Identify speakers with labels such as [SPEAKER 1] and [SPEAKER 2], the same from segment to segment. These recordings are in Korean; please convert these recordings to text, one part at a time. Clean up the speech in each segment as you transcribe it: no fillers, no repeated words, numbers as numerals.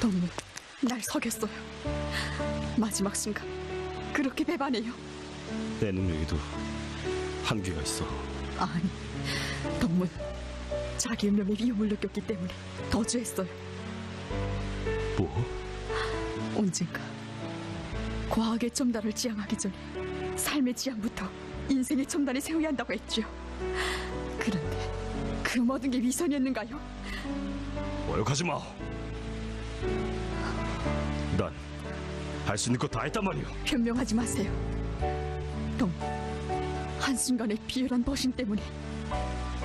[SPEAKER 1] 동무, 날 속였어요. 마지막 순간 그렇게 배반해요.
[SPEAKER 2] 내 능력에도 한계가 있어.
[SPEAKER 1] 아니, 동문 자기 운명에 위험을 느꼈기 때문에 도주했어요.
[SPEAKER 2] 뭐?
[SPEAKER 1] 언젠가 과학의 첨단을 지향하기 전에 삶의 지향부터 인생의 첨단을 세워야 한다고 했죠. 그런데 그 모든 게 위선이었는가요?
[SPEAKER 2] 모욕하지 마. 난 할 수 있는 거 다 했단 말이오.
[SPEAKER 1] 변명하지 마세요. 동, 한순간의 비열한 벗임 때문에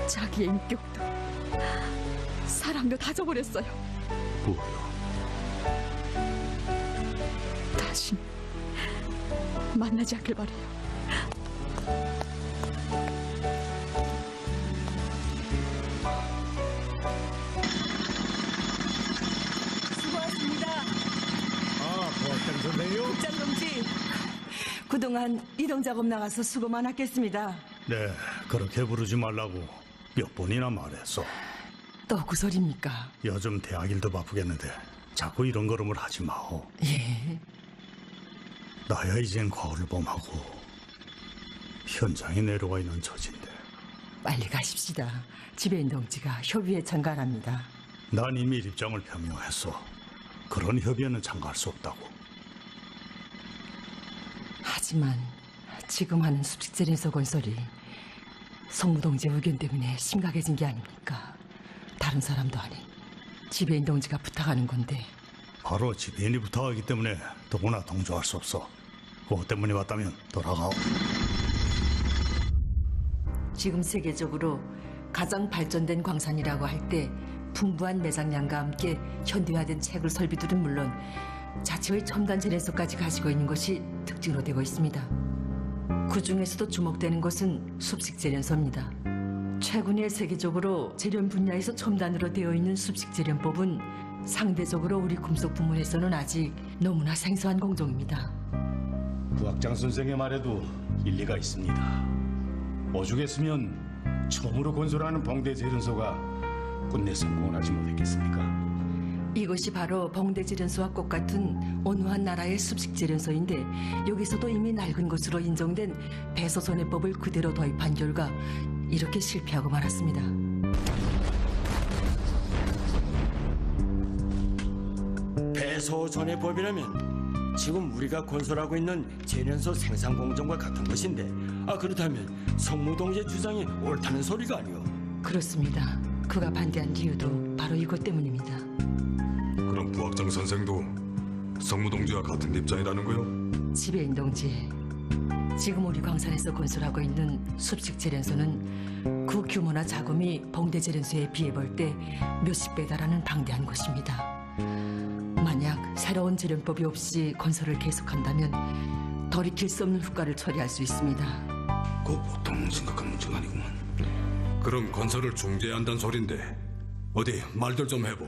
[SPEAKER 1] 자기의 인격도 사랑도 다 저버렸어요.
[SPEAKER 2] 뭐요?
[SPEAKER 1] 다신 만나지 않길 바래요.
[SPEAKER 3] 수고하셨습니다.
[SPEAKER 4] 보학장 선생님.
[SPEAKER 3] 국장 동지, 그동안 이동 작업 나가서 수고 많았겠습니다.
[SPEAKER 4] 네, 그렇게 부르지 말라고 몇 번이나 말했어.
[SPEAKER 3] 또 그 소리입니까?
[SPEAKER 4] 요즘 대학 일도 바쁘겠는데 자꾸 이런 걸음을 하지 마오.
[SPEAKER 3] 예.
[SPEAKER 4] 나야 이젠 거울을 범하고 현장에 내려와 있는 처지인데
[SPEAKER 3] 빨리 가십시다. 지배인 동지가 협의에 참가합니다.
[SPEAKER 4] 난 이미 입장을 표명했어. 그런 협의에는 참가할 수 없다고.
[SPEAKER 3] 하지만 지금 하는 습식재련소 건설이 성무 동지 의견 때문에 심각해진 게 아닙니까? 다른 사람도 아닌 지배인 동지가 부탁하는 건데.
[SPEAKER 4] 바로 지배인이 부탁하기 때문에 더구나 동조할 수 없어. 그것 때문에 왔다면 돌아가오.
[SPEAKER 3] 지금 세계적으로 가장 발전된 광산이라고 할 때 풍부한 매장량과 함께 현대화된 채굴 설비들은 물론 자체의 첨단 재련소까지 가지고 있는 것이 특징으로 되고 있습니다. 그 중에서도 주목되는 것은 숲식 재련소입니다. 최근에 세계적으로 재련 분야에서 첨단으로 되어 있는 숲식 재련법은 상대적으로 우리 금속 부문에서는 아직 너무나 생소한 공정입니다.
[SPEAKER 4] 부학장 선생의 말에도 일리가 있습니다. 오죽했으면 처음으로 건설하는 봉대 재련소가 끝내 성공을 하지 못했겠습니까?
[SPEAKER 3] 이것이 바로 봉대재련소와 똑같은 온화한 나라의 습식재련소인데 여기서도 이미 낡은 것으로 인정된 배소손해법을 그대로 도입한 결과 이렇게 실패하고 말았습니다.
[SPEAKER 5] 배소손해법이라면 지금 우리가 건설하고 있는 재련소 생산 공정과 같은 것인데, 그렇다면 성무동지의 주장이 옳다는 소리가 아니오.
[SPEAKER 3] 그렇습니다. 그가 반대한 이유도 바로 이것 때문입니다.
[SPEAKER 6] 그럼 부학장 선생도 성무동지와 같은 입장이라는 거요?
[SPEAKER 3] 지배인 동지, 지금 우리 광산에서 건설하고 있는 숲식재련소는 그 규모나 자금이 봉대재련소에 비해 볼 때 몇십 배 달하는 방대한 것입니다. 만약 새로운 재련법이 없이 건설을 계속한다면 돌이킬 수 없는 후과를 초래할 수 있습니다.
[SPEAKER 6] 그 보통 심각한 문제가 아니구만. 그럼 건설을 중지해야 한다는 소린데 어디 말들 좀 해보.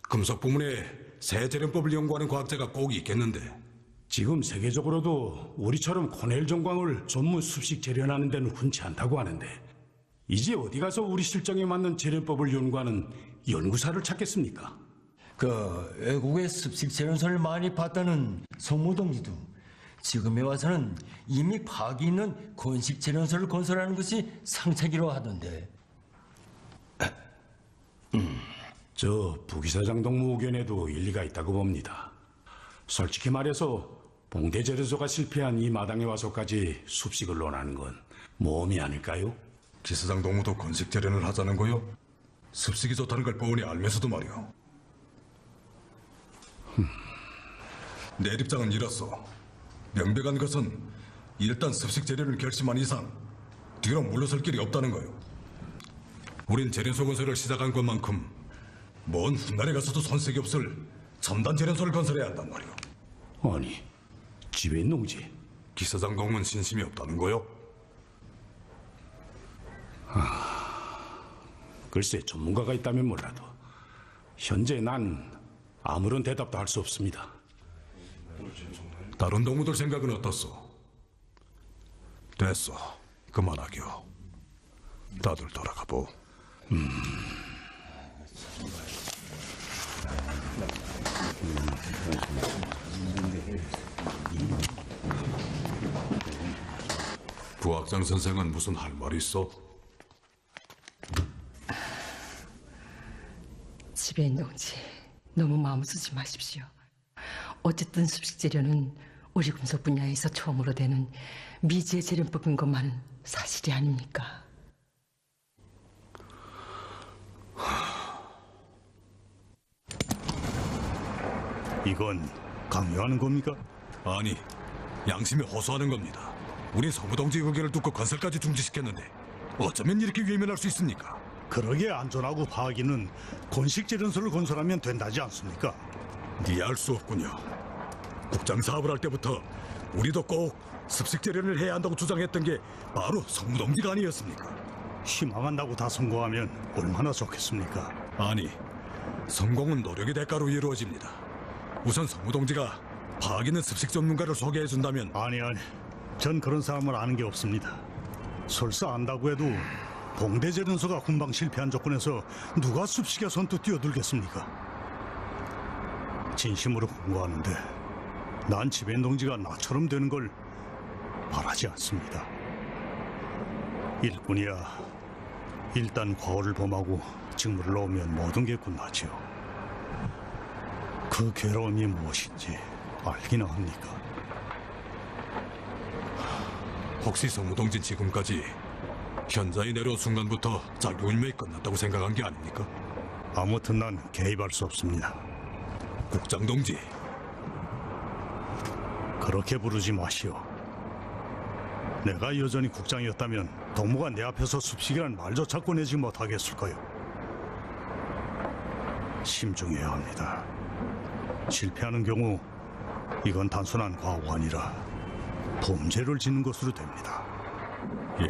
[SPEAKER 6] 금속 부문에 새 재련법을 연구하는 과학자가 꼭 있겠는데.
[SPEAKER 4] 지금 세계적으로도 우리처럼 코넬 전광을 전문 습식 재련하는 데는 흔치 않다고 하는데 이제 어디 가서 우리 실정에 맞는 재련법을 연구하는 연구사를 찾겠습니까?
[SPEAKER 5] 그 외국의 습식 재련소를 많이 봤다는 성무동지도 지금에 와서는 이미 파악이 있는 건식 재련소를 건설하는 것이 상책이라고 하던데.
[SPEAKER 4] 저 부기사장 동무 의견에도 일리가 있다고 봅니다. 솔직히 말해서 봉대 재련소가 실패한 이 마당에 와서까지 숲식을 논하는 건 모험이 아닐까요?
[SPEAKER 6] 기사장 동무도 건식 재련을 하자는 거요? 습식이 좋다는 걸 뻔히 알면서도 말이오. 내 입장은 이렇소. 명백한 것은 일단 습식 재련을 결심한 이상 뒤로 물러설 길이 없다는 거요. 우린 재련소 건설을 시작한 것만큼 먼 훗날에 가서도 손색이 없을 첨단 재련소를 건설해야 한단 말이오.
[SPEAKER 4] 아니, 지배인 농지.
[SPEAKER 6] 기사장 동문 신심이 없다는 거요?
[SPEAKER 4] 글쎄 전문가가 있다면 몰라도 현재 난 아무런 대답도 할 수 없습니다.
[SPEAKER 6] 다른 동무들 생각은 어떻소? 됐어. 그만하기요. 다들 돌아가보. 부학장 선생은 무슨 할 말이 있어?
[SPEAKER 3] 지배인 동지, 너무 마음 쓰지 마십시오. 어쨌든 습식 재료는 우리 금속 분야에서 처음으로 되는 미지의 재련법인 것만은 사실이 아닙니까?
[SPEAKER 4] 이건 강요하는 겁니까?
[SPEAKER 6] 아니, 양심이 호소하는 겁니다. 우린 성무동지 의견을 듣고 건설까지 중지시켰는데 어쩌면 이렇게 외면할 수 있습니까?
[SPEAKER 4] 그러게 안전하고 파악이는 건식재련소를 건설하면 된다지 않습니까?
[SPEAKER 6] 이해할 수 없군요. 국장 사업을 할 때부터 우리도 꼭 습식재련을 해야 한다고 주장했던 게 바로 성무동지가 아니었습니까?
[SPEAKER 4] 희망한다고 다 성공하면 얼마나 좋겠습니까?
[SPEAKER 6] 아니, 성공은 노력의 대가로 이루어집니다. 우선 성무동지가 파악 있는 습식 전문가를 소개해준다면
[SPEAKER 4] 아니, 전 그런 사람을 아는 게 없습니다. 설사 안다고 해도 봉대재련소가 훈방 실패한 조건에서 누가 습식에 선뜻 뛰어들겠습니까? 진심으로 공부하는데 난 지배인 동지가 나처럼 되는 걸 바라지 않습니다. 일꾼이야 일단 과오를 범하고 직무를 넣으면 모든 게 끝나지요. 그 괴로움이 무엇인지 알기나 합니까?
[SPEAKER 6] 혹시 성무동진 지금까지 현자에 내려온 순간부터 자기운명이 끝났다고 생각한 게 아닙니까?
[SPEAKER 4] 아무튼 난 개입할 수 없습니다.
[SPEAKER 6] 국장 동지,
[SPEAKER 4] 그렇게 부르지 마시오. 내가 여전히 국장이었다면 동무가 내 앞에서 습식이란 말조차 꺼내지 못하겠을 거요. 심중해야 합니다. 실패하는 경우 이건 단순한 과오가 아니라 범죄를 짓는 것으로 됩니다.
[SPEAKER 6] 예.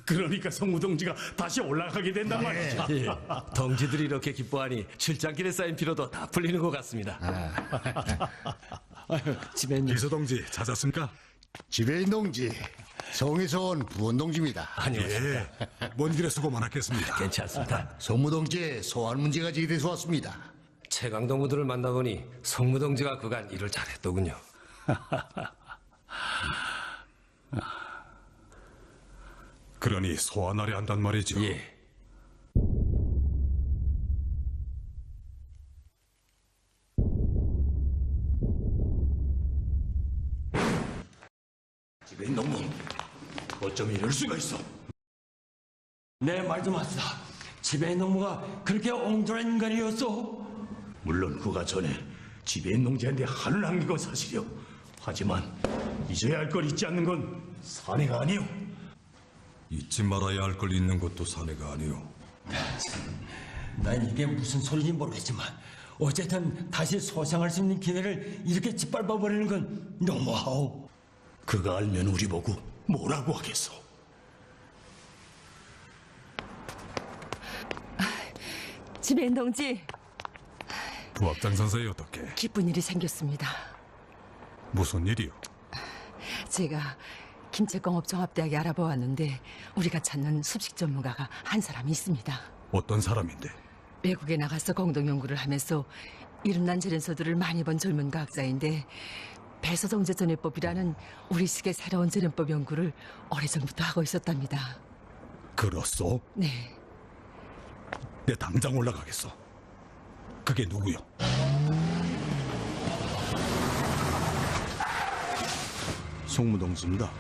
[SPEAKER 4] 그러니까 성무동지가 다시 올라가게 된단 말이죠.
[SPEAKER 7] 예, 동지들이 이렇게 기뻐하니 출장길에 쌓인 피로도 다 풀리는 것 같습니다.
[SPEAKER 5] 지배인님,
[SPEAKER 6] 기서 동지 찾았습니까?
[SPEAKER 8] 지배인 동지, 성에서 온 부원 동지입니다.
[SPEAKER 7] 안녕하십니까.
[SPEAKER 6] 예. 먼 길에 수고 많았겠습니다.
[SPEAKER 7] 괜찮습니다.
[SPEAKER 8] 성무동지의 소환 문제가 제기돼서 왔습니다.
[SPEAKER 7] 최강동무들을 만나보니 성무동지가 그간 일을 잘했더군요.
[SPEAKER 6] 그러니 소환하려 한단 말이죠.
[SPEAKER 7] 예.
[SPEAKER 4] 지배인 동무, 어쩜 이럴 수가 있어?
[SPEAKER 5] 내 말 좀 합시다. 지배인 동무가 그렇게 옹졸한 인간이었어?
[SPEAKER 4] 물론 그가 전에 지배인 동지한테 한을 남긴 건 사실이오. 하지만 잊어야 할 걸 잊지 않는 건 사내가 아니오.
[SPEAKER 6] 잊지 말아야 할 걸 잊는 것도 사내가 아니오.
[SPEAKER 5] 난 이게 무슨 소리인지 모르겠지만 어쨌든 다시 소생할 수 있는 기회를 이렇게 짓밟아버리는 건 너무하오.
[SPEAKER 4] 그가 알면 우리 보고 뭐라고 하겠어?
[SPEAKER 3] 지배인 동지,
[SPEAKER 6] 부학장 선생이 어떻게?
[SPEAKER 3] 기쁜 일이 생겼습니다.
[SPEAKER 6] 무슨 일이요?
[SPEAKER 3] 제가 김책공업종합대학에 알아보았는데 우리가 찾는 습식 전문가가 한 사람이 있습니다.
[SPEAKER 6] 어떤 사람인데?
[SPEAKER 3] 외국에 나가서 공동 연구를 하면서 이름난 재련소들을 많이 본 젊은 과학자인데 배서정제전해법이라는 우리식의 새로운 재련법 연구를 오래전부터 하고 있었답니다.
[SPEAKER 6] 그렇소?
[SPEAKER 3] 네,
[SPEAKER 6] 내 당장 올라가겠어. 그게 누구요?
[SPEAKER 2] 송무동지입니다.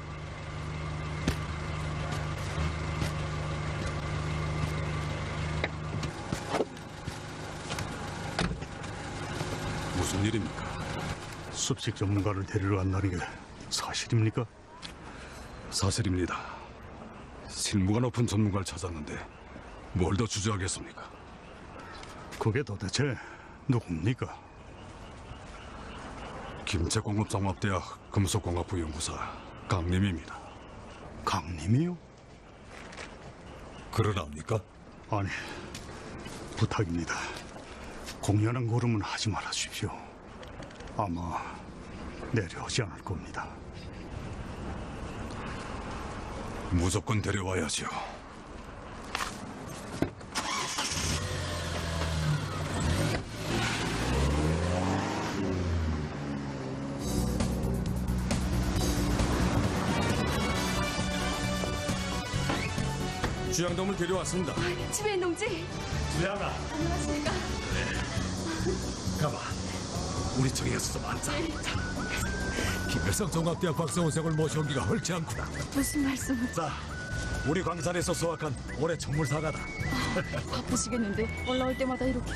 [SPEAKER 6] 무슨 일입니까?
[SPEAKER 4] 습식 전문가를 데리러 간다는 게 사실입니까?
[SPEAKER 6] 사실입니다. 실무가 높은 전문가를 찾았는데 뭘 더 주저하겠습니까?
[SPEAKER 4] 그게 도대체 누굽니까?
[SPEAKER 6] 김책공업종합대학 금속공학부 연구사 강림입니다.
[SPEAKER 4] 강림이요?
[SPEAKER 6] 그러랍니까?
[SPEAKER 4] 아니, 부탁입니다. 공연한 걸음은 하지 말아주십시오. 아마 내려오지 않을 겁니다.
[SPEAKER 6] 무조건 데려와야지요.
[SPEAKER 2] 주양동물 데려왔습니다.
[SPEAKER 1] 지배인 동지.
[SPEAKER 2] 주양아,
[SPEAKER 1] 안녕하십니까?
[SPEAKER 2] 가봐. 우리 쪽에 가서 좀 앉아.
[SPEAKER 6] 김일성 종합대학 박사원생을 모셔오기가 헐지 않구나.
[SPEAKER 1] 무슨 말씀을?
[SPEAKER 2] 자, 우리 광산에서 수확한 올해 정물 사과다.
[SPEAKER 1] 바쁘시겠는데 올라올 때마다 이렇게.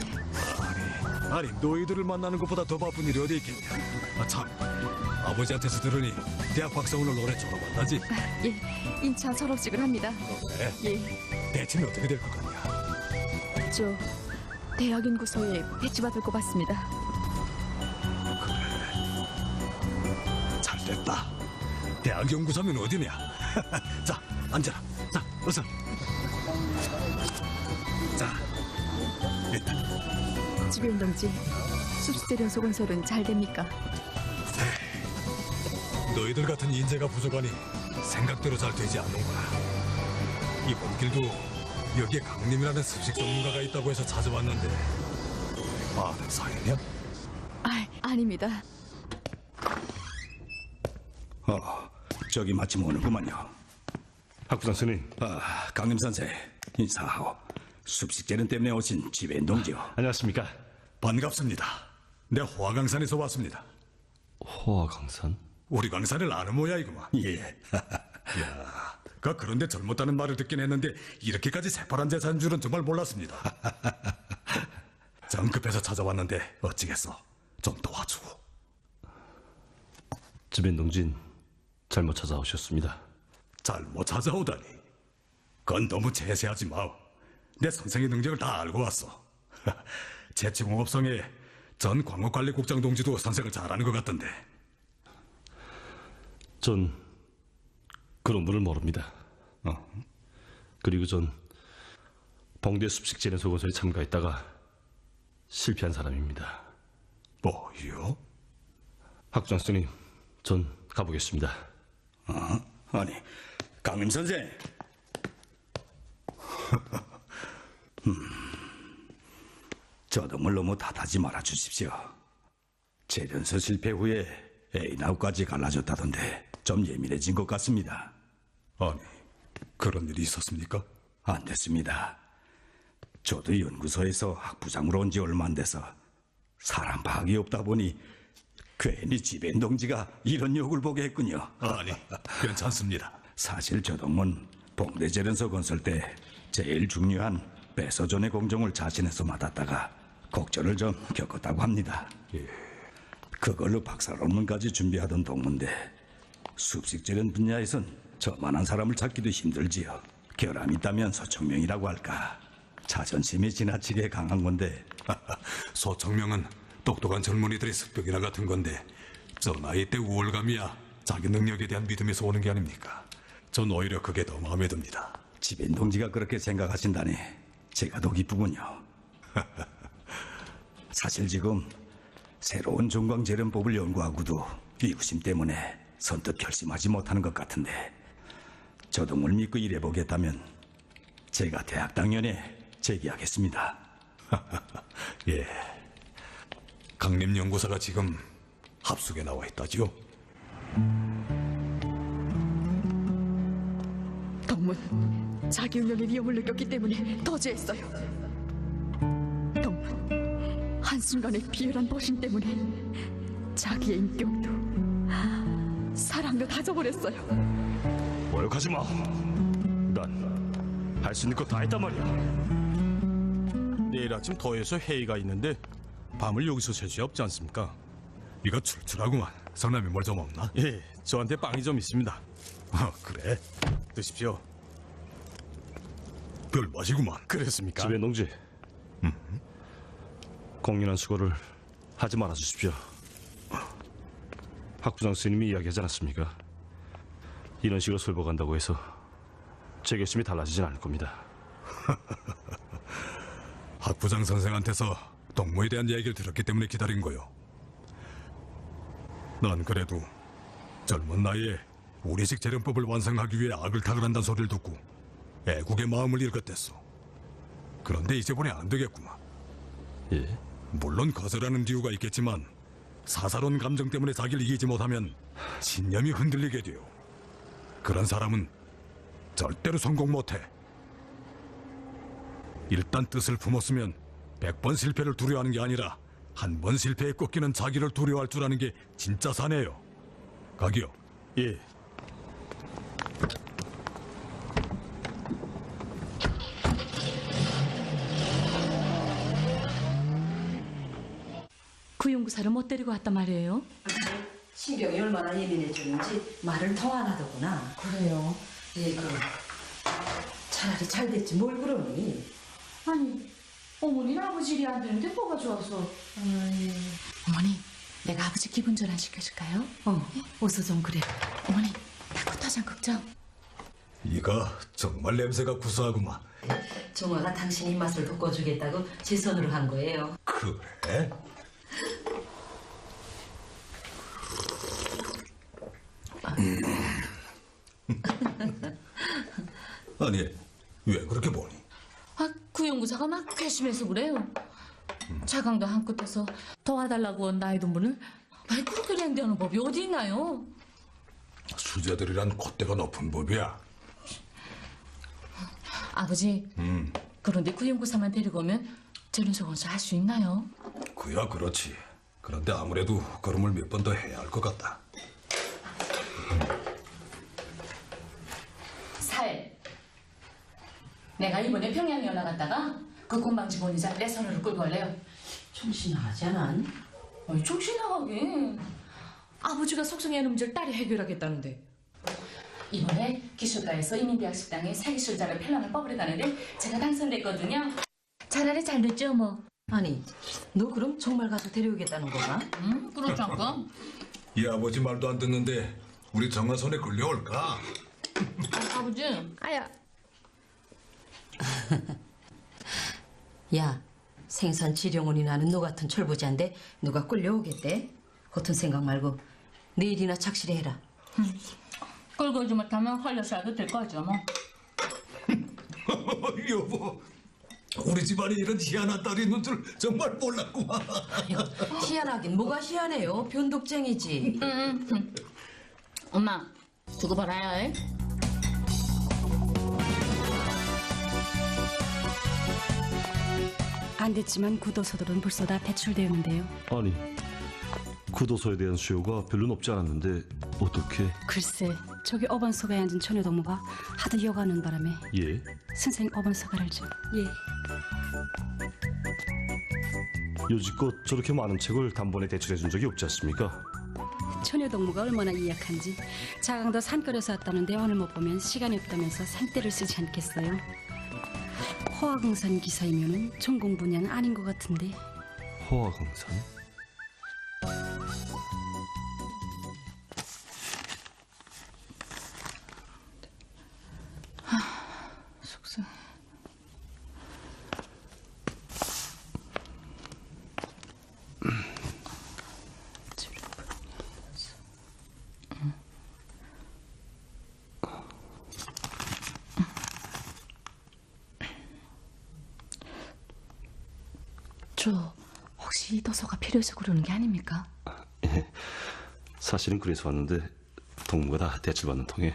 [SPEAKER 6] 아니 너희들을 만나는 것보다 더 바쁜 일이 어디 있겠냐. 참, 아버지한테서 들으니 대학 박사원을 올해 졸업한다지.
[SPEAKER 1] 예, 인차 졸업식을 합니다.
[SPEAKER 6] 그래?
[SPEAKER 1] 예,
[SPEAKER 6] 대체는 어떻게 될 것 같냐?
[SPEAKER 1] 저 대학 연구소에 배치받을 것 같습니다.
[SPEAKER 6] 잘됐다. 대학 연구소면 어디냐? 자, 앉아라. 자, 어서. 자, 일단
[SPEAKER 1] 지배인 동지, 숲세련소 건설은 잘 됩니까?
[SPEAKER 6] 너희들 같은 인재가 부족하니 생각대로 잘 되지 않는구나. 이번 길도 여기에 강림이라는 습식 전문가가 있다고 해서 찾아왔는데 아는 사이냐?
[SPEAKER 1] 아닙니다.
[SPEAKER 4] 저기 마침 오는구만요.
[SPEAKER 2] 학부장 스님,
[SPEAKER 4] 강림 선생 인사하오. 숲식재련 때문에 오신 지배인 동지요.
[SPEAKER 2] 안녕하십니까?
[SPEAKER 6] 반갑습니다. 내 호화강산에서 왔습니다.
[SPEAKER 2] 호화강산?
[SPEAKER 6] 우리 강산을 아는 모양이구만.
[SPEAKER 4] 예.
[SPEAKER 6] 그런데 젊었다는 말을 듣긴 했는데 이렇게까지 새파란 재산인 줄은 정말 몰랐습니다. 정 급해서 찾아왔는데 어찌겠어. 좀 도와주고.
[SPEAKER 2] 지배인 동진 잘못 찾아오셨습니다.
[SPEAKER 6] 잘못 찾아오다니. 그건 너무 제세하지 마오. 내 선생의 능력을 다 알고 왔어. 제치공업성의 전 광업관리국장 동지도 선생을 잘 아는 것 같던데.
[SPEAKER 2] 전 그런 분을 모릅니다. 그리고 전 봉대 숲식재련소 건설에 참가했다가 실패한 사람입니다.
[SPEAKER 6] 뭐요?
[SPEAKER 2] 학부장 스님, 전 가보겠습니다.
[SPEAKER 4] 아니, 강림 선생. 저 놈을 너무 탓하지 말아 주십시오. 재련소 실패 후에 A나우까지 갈라졌다던데 좀 예민해진 것 같습니다.
[SPEAKER 6] 아니, 그런 일이 있었습니까?
[SPEAKER 4] 안 됐습니다. 저도 연구소에서 학부장으로 온 지 얼마 안 돼서 사람 파악이 없다 보니 괜히 지배인 동지가 이런 욕을 보게 했군요.
[SPEAKER 6] 아니, 괜찮습니다.
[SPEAKER 4] 사실 저 동문 봉대 재련소 건설 때 제일 중요한 배서존의 공정을 자신에서 맡았다가 곡절을 좀 겪었다고 합니다. 그걸로 박사 논문까지 준비하던 동문데 숲식재련 분야에선 저만한 사람을 찾기도 힘들지요. 결함이 있다면 소청명이라고 할까. 자존심이 지나치게 강한 건데.
[SPEAKER 6] 소청명은 똑똑한 젊은이들의 습격이나 같은 건데 저 나이 때 우월감이야 자기 능력에 대한 믿음에서 오는 게 아닙니까? 전 오히려 그게 더 마음에 듭니다.
[SPEAKER 4] 지배인 동지가 그렇게 생각하신다니 제가 더 기쁘군요. 사실 지금 새로운 종광재련법을 연구하고도 이구심 때문에 선뜻 결심하지 못하는 것 같은데 저 동물 믿고 일해보겠다면 제가 대학 당연에 제기하겠습니다.
[SPEAKER 6] 예. 강림연구소가 지금 합숙에 나와 있다지요?
[SPEAKER 1] 동문, 자기 운명의 위험을 느꼈기 때문에 도주했어요. 동문, 한순간의 비열한 버신 때문에 자기의 인격도 사랑도 다져버렸어요.
[SPEAKER 2] 모욕하지 마. 난 할 수 있는 거 다 했단 말이야.
[SPEAKER 9] 내일 아침 더해서 회의가 있는데 밤을 여기서 셀 수 없지 않습니까?
[SPEAKER 6] 이거 출출하구만. 성남이 뭘 좀 없나?
[SPEAKER 9] 예, 저한테 빵이 좀 있습니다.
[SPEAKER 6] 그래?
[SPEAKER 9] 드십시오.
[SPEAKER 6] 별 맛이구만.
[SPEAKER 9] 그랬습니까?
[SPEAKER 2] 지배인 동지, 공연한 수고를 하지 말아 주십시오. 학부장 스님이 이야기하지 않았습니까? 이런 식으로 설보간다고 해서 제 결심이 달라지진 않을 겁니다.
[SPEAKER 6] 학부장 선생한테서 동무에 대한 얘기를 들었기 때문에 기다린 거요. 난 그래도 젊은 나이에 우리식 재련법을 완성하기 위해 악을 탁을한다는 소리를 듣고 애국의 마음을 읽었댔어. 그런데 이제 보니 안 되겠구만.
[SPEAKER 2] 예?
[SPEAKER 6] 물론 거절하는 이유가 있겠지만 사사로운 감정 때문에 자기를 이기지 못하면 신념이 흔들리게 돼요. 그런 사람은 절대로 성공 못해. 일단 뜻을 품었으면 100번 실패를 두려워하는 게 아니라 한 번 실패에 꺾이는 자기를 두려워할 줄 아는 게 진짜 사내요. 가기요.
[SPEAKER 9] 예.
[SPEAKER 10] 구용구사를 못 데리고 왔단 말이에요?
[SPEAKER 3] 신경이 얼마나 예민해졌는지 말을 더 안 하더구나.
[SPEAKER 10] 그래요.
[SPEAKER 3] 예, 차라리 잘 됐지 뭘 그러니.
[SPEAKER 10] 아니, 어머니는 아버지 일이 안 되는데 뭐가 좋아서. 어머니, 내가 아버지 기분 전환 시켜줄까요?
[SPEAKER 3] 어서 좀 그래.
[SPEAKER 10] 어머니, 닭고터장 걱정.
[SPEAKER 6] 이가 정말 냄새가 구수하구만.
[SPEAKER 3] 종아가 당신 입맛을 돋궈주겠다고 제 손으로 한 거예요.
[SPEAKER 6] 그래? 아니, 왜 그렇게 보니?
[SPEAKER 10] 아, 구용구사가 막 괘씸해서 그래요. 자강도 한껏해서 도와달라고 온 나이 돈분을 왜 그렇게 냉대하는 법이 어디 있나요?
[SPEAKER 6] 수제들이란 콧대가 높은 법이야.
[SPEAKER 10] 아버지, 그런데 구용구사만 데리고 오면 재론소건서 할 수 있나요?
[SPEAKER 6] 그야 그렇지. 그런데 아무래도 걸음을 몇 번 더 해야 할 것 같다.
[SPEAKER 10] 살. 내가 이번에 평양에 올라갔다가 그 곰방지 본이자 내 손으로 끌고 올래요.
[SPEAKER 3] 정신 나가지 않아?
[SPEAKER 10] 아니, 정신 나가긴. 아버지가 속성의 문제를 딸이 해결하겠다는데. 이번에 기술가에서 이민대학 식당에 사기술자를 편랑을 뽑으려다는데 제가 당선됐거든요. 차라리 잘 됐죠 뭐.
[SPEAKER 3] 아니, 너 그럼 정말 가서 데려오겠다는 거야?
[SPEAKER 10] 응? 그렇지 않까?
[SPEAKER 6] 이 아버지 말도 안 듣는데 우리 정아 손에 끌려올까?
[SPEAKER 10] 아버지. 아야.
[SPEAKER 3] 야, 생선 지령원이 나는 너 같은 철부자인데 누가 끌려오겠대? 겉은 생각 말고 네 일이나 착실히 해라.
[SPEAKER 10] 끌고 오지 못하면 헐려서라도 될 거죠 뭐.
[SPEAKER 6] 여보, 우리 집안에 이런 희한한 딸이 있는 줄 정말 몰랐구만.
[SPEAKER 3] 희한하긴 뭐가 희한해요? 변덕쟁이지.
[SPEAKER 10] 엄마, 두고 봐라요.
[SPEAKER 11] 안 됐지만 구도서들은 벌써 다 배출되었는데요.
[SPEAKER 2] 아니, 구도서에 대한 수요가 별로 높지 않았는데 어떻게?
[SPEAKER 11] 글쎄, 저기 어반서가에 앉은 처녀동무가 하도 이어가는 바람에.
[SPEAKER 2] 예?
[SPEAKER 11] 선생님 어반서가를 좀. 예.
[SPEAKER 2] 여지껏 저렇게 많은 책을 단번에 대출해 준 적이 없지 않습니까?
[SPEAKER 11] 처녀동무가 얼마나 이약한지. 자강도 산거려서 왔다는데 오늘 못 보면 시간이 없다면서 산대를 쓰지 않겠어요. 호화공산 기사이면은 전공 분야는 아닌 것 같은데.
[SPEAKER 2] 호화공산?
[SPEAKER 10] 속상. 저 혹시 이 도서가 필요해서 그러는 게 아닙니까?
[SPEAKER 2] 예, 사실은 그래서 왔는데 동무가 다 대출받는 통에.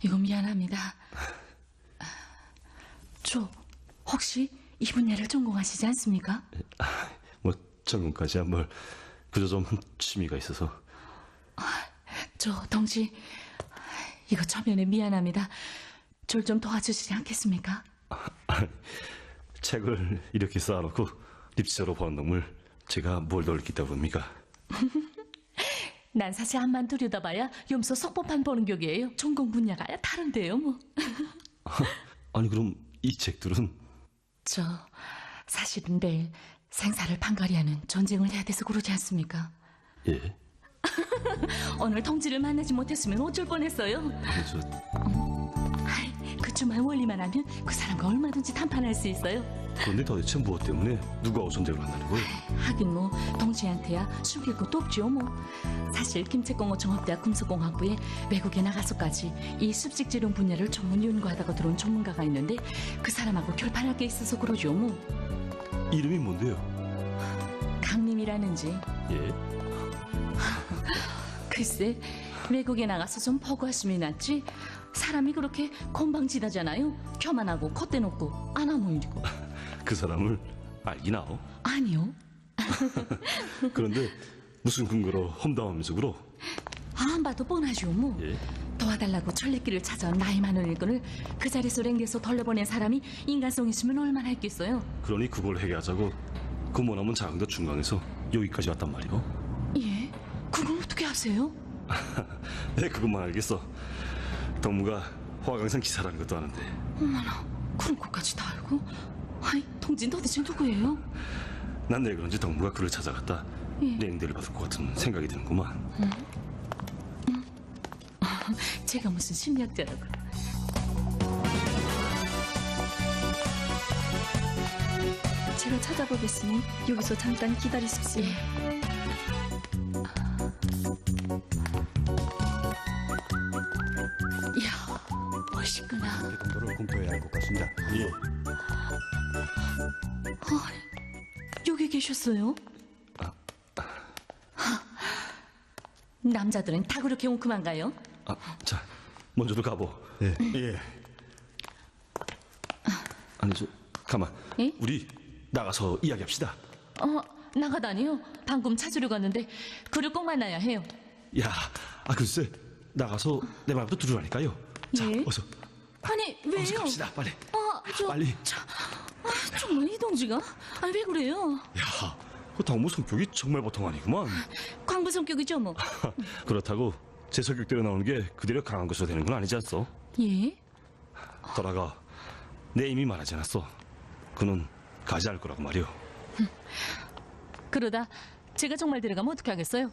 [SPEAKER 10] 이거 미안합니다. 저 혹시 이 분야를 전공하시지 않습니까?
[SPEAKER 2] 뭐 전공까지야 뭘, 그저 좀 취미가 있어서.
[SPEAKER 10] 저 동지, 이거 처음에는 미안합니다. 절 좀 도와주시지 않겠습니까?
[SPEAKER 2] 책을 이렇게 쌓아놓고 립시저로 버는 놈을 제가 뭘 더 읽겠다고 합니까?
[SPEAKER 10] 난 사실 앞만 들여다봐야 염소 속보판 보는 격이에요. 전공 분야가 다른데요 뭐.
[SPEAKER 2] 아니 그럼 이 책들은?
[SPEAKER 10] 저 사실은 내일 생사를 판가리하는 전쟁을 해야 돼서 그러지 않습니까?
[SPEAKER 2] 예?
[SPEAKER 10] 오늘 동지를 만나지 못했으면 어쩔 뻔했어요. 그 주말 원리만 하면 그 사람과 얼마든지談判할 수 있어요.
[SPEAKER 2] 그런데 도대체 무엇 때문에 누가 전쟁을 한다는 거예요?
[SPEAKER 10] 하긴 뭐 동지한테야 숨길 것도 없죠 뭐. 사실 김책공업 종합대학 금속공학부에 외국에 나가서까지 이 습식재료 분야를 전문 연구하다가 들어온 전문가가 있는데 그 사람하고 결판할 게 있어서 그러죠 뭐.
[SPEAKER 2] 이름이 뭔데요?
[SPEAKER 10] 강림이라는지.
[SPEAKER 2] 예?
[SPEAKER 10] 글쎄, 외국에 나가서 좀 보고했으면 낫지. 사람이 그렇게 건방지다잖아요. 교만하고 콧대 높고 아나무인이고.
[SPEAKER 2] 그 사람을 알긴 아오?
[SPEAKER 10] 아니요.
[SPEAKER 2] 그런데 무슨 근거로 험담하면서 그러?
[SPEAKER 10] 안 봐도 뻔하죠 뭐.
[SPEAKER 2] 예?
[SPEAKER 10] 도와달라고 천리길을 찾아 나이 많은 일꾼을 그 자리에서 랭겨서 돌려보낸 사람이 인간성 있으면 얼마나 했겠어요.
[SPEAKER 2] 그러니 그걸 해결하자고 그 머나먼 자강도 중강에서 여기까지 왔단 말이오?
[SPEAKER 10] 예? 그걸 어떻게 아세요?
[SPEAKER 2] 네, 그것만 알겠어. 덕무가 화강산 기사라는 것도 아는데.
[SPEAKER 10] 어머나, 그런 것까지 다 알고? 아이, 동진 도대체 누구예요?
[SPEAKER 2] 난 내 그런지 덕무가 그를 찾아갔다
[SPEAKER 10] 예.
[SPEAKER 2] 냉대를 받을 것 같은 생각이 드는구만.
[SPEAKER 10] 제가 무슨 심리학자라고.
[SPEAKER 1] 제가 찾아보겠으니 여기서 잠깐 기다리십시오.
[SPEAKER 10] 이야, 멋있구나.
[SPEAKER 8] 정도를 검토해야 할 것 같습니다.
[SPEAKER 4] 예.
[SPEAKER 10] 여기 계셨어요? 남자들은 다 그렇게 웅큼한가요?
[SPEAKER 2] 자, 먼저도 가보.
[SPEAKER 8] 예. 예.
[SPEAKER 2] 아니, 가만.
[SPEAKER 10] 예?
[SPEAKER 2] 우리 나가서 이야기합시다.
[SPEAKER 10] 나가다니요? 방금 찾으러 갔는데 그를 꼭 만나야 해요.
[SPEAKER 2] 야, 글쎄, 나가서 내 말부터 들으라니까요. 자,
[SPEAKER 10] 예?
[SPEAKER 2] 어서.
[SPEAKER 10] 아니, 왜요?
[SPEAKER 2] 어서 갑시다, 빨리. 빨리.
[SPEAKER 10] 정말 이 동지가? 아니, 왜 그래요?
[SPEAKER 2] 야, 그 덕무 성격이 정말 보통 아니구만.
[SPEAKER 10] 광부 성격이죠, 뭐.
[SPEAKER 2] 그렇다고 제 성격대로 나오는 게 그대로 강한 것으로 되는 건 아니지 않소?
[SPEAKER 10] 예?
[SPEAKER 2] 더라가 내 이미 말하지 않았어. 그는 가지 않을 거라고 말이오.
[SPEAKER 10] 그러다 제가 정말 데려가면 어떻게 하겠어요?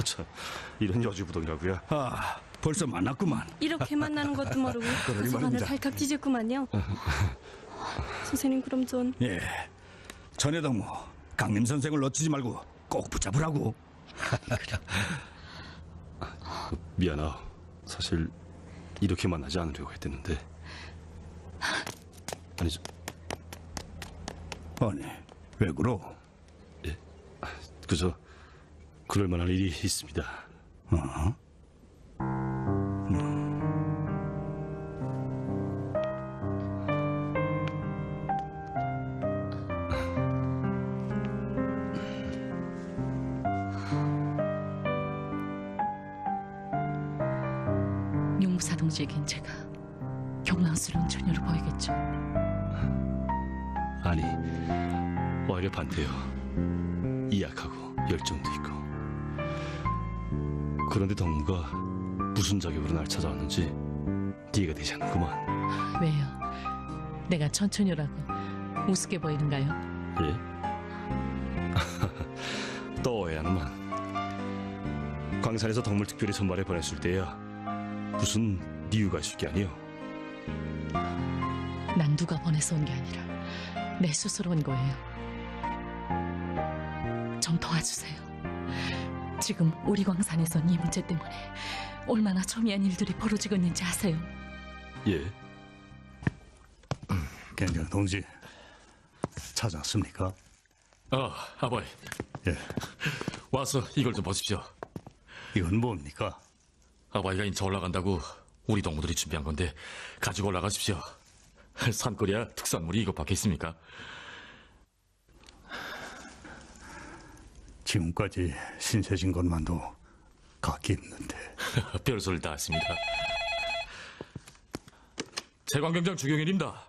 [SPEAKER 2] 참, 이런 여주부동이라고야.
[SPEAKER 4] 벌써 만났구만.
[SPEAKER 11] 이렇게 만나는 것도 모르고
[SPEAKER 4] 그러니
[SPEAKER 11] 도서관을
[SPEAKER 4] 말입니다.
[SPEAKER 11] 발칵 뒤졌구만요. 선생님 그럼 전
[SPEAKER 4] 예. 전에 덕무 강림 선생을 놓치지 말고 꼭 붙잡으라고.
[SPEAKER 2] 미안하오. 사실 이렇게 만나지 않으려고 했댔는데. 아니,
[SPEAKER 4] 아니, 왜 그러?
[SPEAKER 2] 예, 그저 그럴 만한 일이 있습니다.
[SPEAKER 10] 용무사 동지에겐 제가 경랑스러운 처녀로 보이겠죠.
[SPEAKER 2] 아니, 오히려 반대요. 이약하고 열정도 있고. 그런데 덕무가 무슨 자격으로 날 찾아왔는지 이해가 되지 않는구만.
[SPEAKER 10] 왜요? 내가 천처녀라고 우습게 보이는가요?
[SPEAKER 2] 예? 또 오해하는만. 광산에서 덕물 특별히 선발에 보냈을 때야 무슨 이유가 있을 게 아니오.
[SPEAKER 10] 난 누가 보내서 온 게 아니라 내 스스로 온 거예요. 좀 도와주세요. 지금 우리 광산에선 이 문제 때문에 얼마나 첨예한 일들이 벌어지고 있는지 아세요?
[SPEAKER 2] 예?
[SPEAKER 8] 괜찮 동지 찾았습니까?
[SPEAKER 7] 아버이.
[SPEAKER 8] 예.
[SPEAKER 7] 와서 이걸 좀 보십시오.
[SPEAKER 8] 이건 뭡니까?
[SPEAKER 7] 아버이가 인천 올라간다고 우리 동무들이 준비한 건데 가지고 올라가십시오. 산골이야 특산물이 이것밖에 있습니까?
[SPEAKER 8] 지금까지 신세진 것만도 각기 있는데.
[SPEAKER 7] 별소리를 다 했습니다. 채광경장 주경일입니다.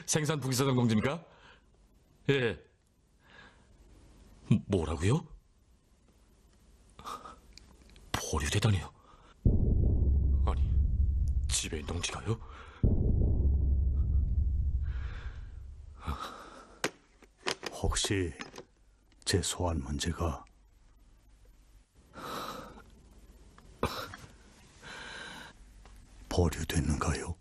[SPEAKER 7] 생산 부기사장 동지입니까? 예. 뭐라고요? 보류대단이요? 아니, 지배인 동지가요?
[SPEAKER 8] 혹시 제 소환 문제가 보류됐는가요?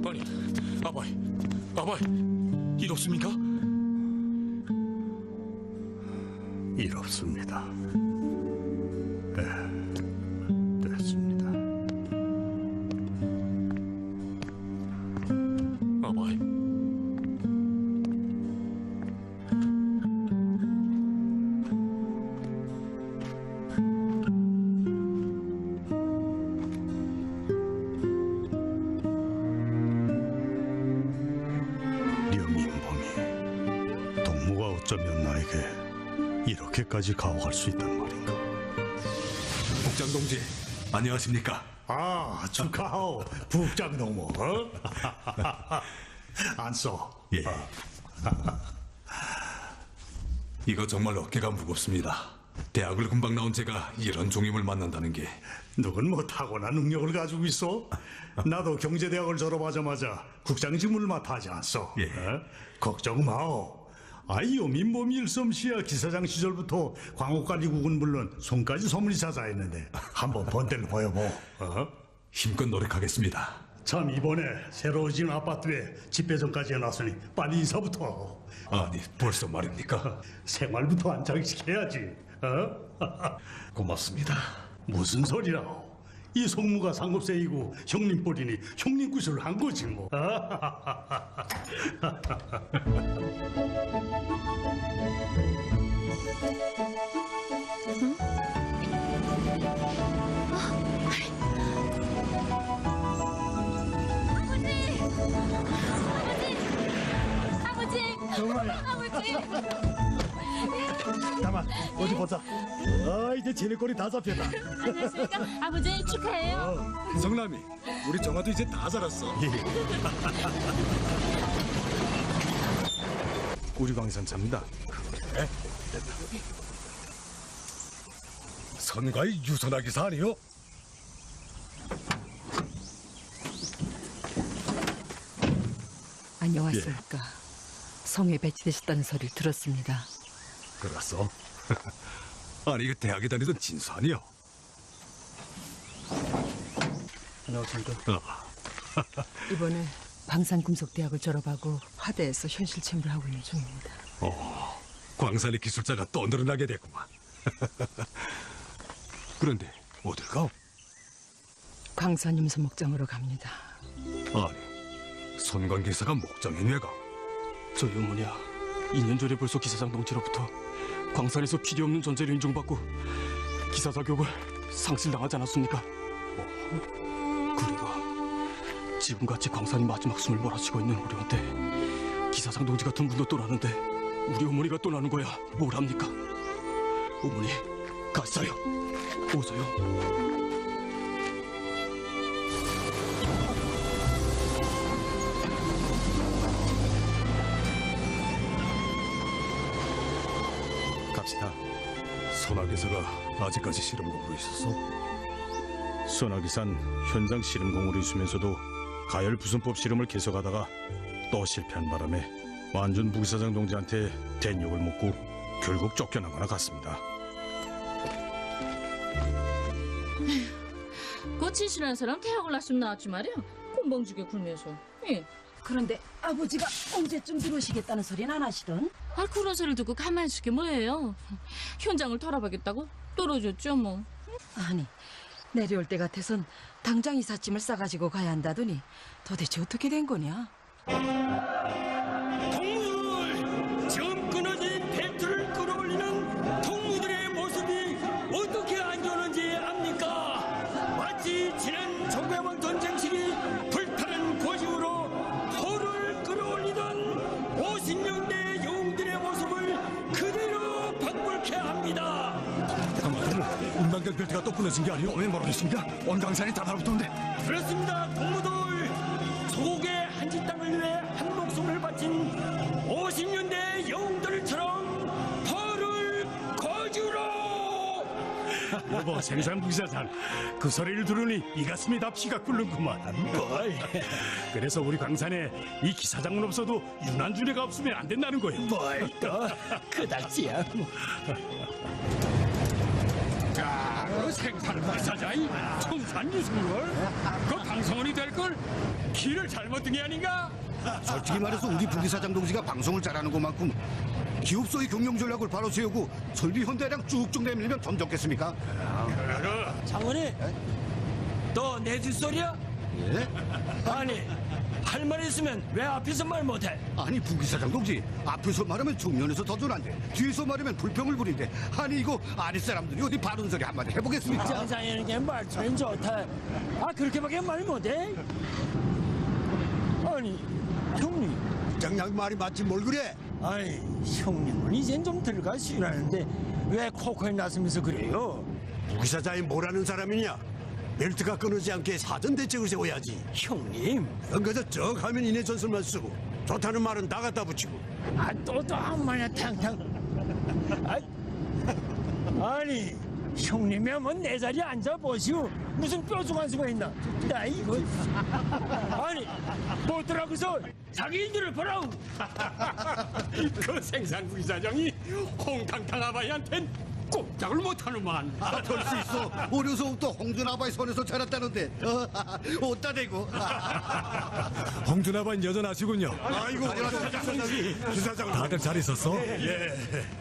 [SPEAKER 7] 아니, 아바이, 일 없습니까?
[SPEAKER 8] 일 없습니다. 네, 됐습니다.
[SPEAKER 9] 이렇게까지 가혹할 수 있단 말인가?
[SPEAKER 6] 국장 동지, 안녕하십니까?
[SPEAKER 4] 축하하오, 북장동무. 안써.
[SPEAKER 6] 예. 이거 정말 어깨가 무겁습니다. 대학을 금방 나온 제가 이런 종임을 만난다는 게.
[SPEAKER 4] 누군 뭐 타고난 능력을 가지고 있어? 나도 경제대학을 졸업하자마자 국장직무를 맡아 하지 않소.
[SPEAKER 6] 예.
[SPEAKER 4] 걱정 마오. 아이요 민범 일솜씨야. 기사장 시절부터 광옥관리국은 물론 손까지 소문이 자자했는데 한번 번대를 보여보.
[SPEAKER 6] 힘껏 노력하겠습니다.
[SPEAKER 4] 참 이번에 새로 지은 아파트에 집배정까지 해놨으니 빨리 인사부터.
[SPEAKER 6] 아니, 벌써 말입니까?
[SPEAKER 4] 생활부터 안착시켜야지. 고맙습니다. 무슨 소리라오. 이 송무가 상급세이고 형님 뻘이니 형님 구슬을 한 거지 뭐.
[SPEAKER 12] 정말. 가만 어디 보자. 이제 지네꼴이 다 잡혔다.
[SPEAKER 10] 안녕하십니까? 아버지 축하해요.
[SPEAKER 6] 성남이, 우리 정아도 이제 다 자랐어.
[SPEAKER 9] 우리 광산 잡니다.
[SPEAKER 6] 그래? 됐다. 선가의 유선화 기사 아니요?
[SPEAKER 3] 안녕하십니까. 성에 배치되셨다는 소리를 들었습니다.
[SPEAKER 6] 그랬어? 아니, 이거 대학에 다니던 진수 아니요?
[SPEAKER 9] 안녕하십니까.
[SPEAKER 3] 이번에 방산금속대학을 졸업하고 화대에서 현실 채무를 하고 있는 중입니다.
[SPEAKER 6] 광산의 기술자가 또 늘어나게 됐구만. 그런데 어딜 가?
[SPEAKER 3] 광산 임수 목장으로 갑니다.
[SPEAKER 6] 아니, 선관 기사가 목장에 왜 가?
[SPEAKER 7] 저희 어머니야 2년 전에 벌써 기사장 동지로부터 광산에서 필요 없는 존재로 인정받고 기사자 교육을 상실당하지 않았습니까? 그리고 지금같이 광산이 마지막 숨을 몰아쉬고 있는 우리한테 기사장 동지 같은 분도 떠나는데 우리 어머니가 떠나는 거야 뭘 합니까? 어머니 가세요. 오세요.
[SPEAKER 9] 갑시다.
[SPEAKER 6] 선화기사가 아직까지 실험 공부에 있었어?
[SPEAKER 9] 소나기산 현장 실험 공으로 있으면서도 가열 부순법 실험을 계속하다가 또 실패한 바람에 완전 부기사장 동지한테 대욕을 먹고 결국 쫓겨나거나 갔습니다.
[SPEAKER 10] 그 진실한 사람 대학을 나왔으면 나왔지 말이야. 곤방지게 굴면서. 예.
[SPEAKER 11] 그런데 아버지가 언제쯤 들어오시겠다는 소리는 안 하시던?
[SPEAKER 10] 그런 소리를 듣고 가만히 있을 게 뭐예요. 현장을 털어보겠다고 떨어졌죠 뭐.
[SPEAKER 3] 아니, 내려올 때 같아선 당장 이삿짐을 싸가지고 가야 한다더니 도대체 어떻게 된 거냐?
[SPEAKER 5] 동무들! 지금 끊어진 벨트를 끌어올리는 동무들의 모습이 어떻게 안 좋은지 압니까? 마치 지난 조개왕 전쟁식이 불타는 고집으로 호를 끌어올리던 50년대 영웅들의 모습을 그대로 방불케 합니다.
[SPEAKER 6] 운반경 벨트가 또 끊어진 게 아니오? 왜 모르겠습니까? 온 강산이 다 달라붙었는데.
[SPEAKER 5] 그렇습니다, 동무들. 조국의 한지 땅을 위해 한 목숨을 바친 50년대 영웅들처럼 벌을 거주로.
[SPEAKER 4] 여보 생산 부기사장, 그 소리를 들으니 이 가슴이 다 피가 끓는구만.
[SPEAKER 5] 뭘?
[SPEAKER 4] 그래서 우리 광산에 이 기사장은 없어도 윤한준애가 없으면 안 된다는 거예요.
[SPEAKER 5] 뭘 또 그닥지야.
[SPEAKER 4] 그 생산 부기사장이 청산 유승걸? 그 방송원이 될걸? 길을 잘못 든 게 아닌가?
[SPEAKER 8] 솔직히 말해서 우리 부기사장 동지가 방송을 잘하는 것만큼 기업소의 경영 전략을 바로 세우고 설비 현대랑 쭉쭉 내밀면 점 좋겠습니까?
[SPEAKER 5] 장원이, 너 내 뒷소리야?
[SPEAKER 8] 예?
[SPEAKER 5] 아니, 할 말 있으면 왜 앞에서 말 못해?
[SPEAKER 8] 아니 부기사장 동지, 앞에서 말하면 정면에서 더존한데 뒤에서 말하면 불평을 부린데, 아니 이거 아랫사람들이 어디 바른 소리 한마디 해보겠습니까?
[SPEAKER 5] 장사에게 말투는 좋다. 그렇게밖에 말 못해? 아니, 형님.
[SPEAKER 8] 장양 말이 맞지 뭘 그래?
[SPEAKER 5] 아이, 형님은 이젠 좀 들어가시라는데 왜 코코에 나서면서 그래요?
[SPEAKER 8] 부기사장이 뭐라는 사람이냐? 벨트가 끊어지지 않게 사전 대책을 세워야지.
[SPEAKER 5] 형님.
[SPEAKER 8] 그저 쩍 하면 이내 전술만 쓰고 좋다는 말은 다 갖다 붙이고.
[SPEAKER 5] 또도 한마나 탕탕. 아니 형님이 뭐 내 자리에 앉아보시오. 무슨 뾰족한 수가 있나? 나 이거 아니 뭐더라고서 자기인들을 보라우.
[SPEAKER 12] 그 생산부기 사장이 홍탕탕 아바이한텐 꼼짝을 못하는만.
[SPEAKER 8] 될 수 있어. 어려서부터 홍준아바의 손에서 자랐다는데. 어따 대고.
[SPEAKER 6] 홍준아반 여전하시군요.
[SPEAKER 8] 아이고,
[SPEAKER 6] 기사장 다들 잘 있었어?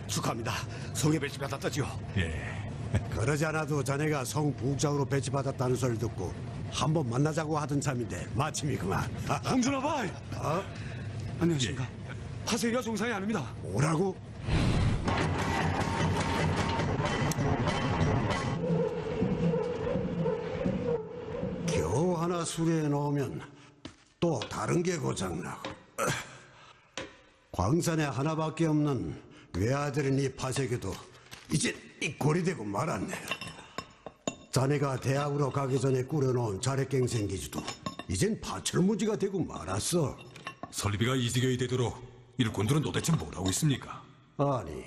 [SPEAKER 8] 축하합니다. 성에 배치받았다지요.
[SPEAKER 6] 예.
[SPEAKER 8] 그러지 않아도 자네가 성 부국장으로 배치받았다는 소리를 듣고 한번 만나자고 하던 참인데 마침이구만.
[SPEAKER 12] 홍준아바이. 안녕하십니까.
[SPEAKER 6] 예.
[SPEAKER 12] 하세이가 정상이 아닙니다.
[SPEAKER 8] 뭐라고? 겨우 하나 수리해 놓으면 또 다른 게 고장나고. 광산에 하나밖에 없는 외아들인 이 파쇄기도 이제 이 고리되고 말았네. 자네가 대학으로 가기 전에 꾸려놓은 자력갱생 기지도 이젠 파철무지가 되고 말았어.
[SPEAKER 6] 설비가 이 지경이 되도록 일꾼들은 도대체 뭘 하고 있습니까?
[SPEAKER 8] 아니,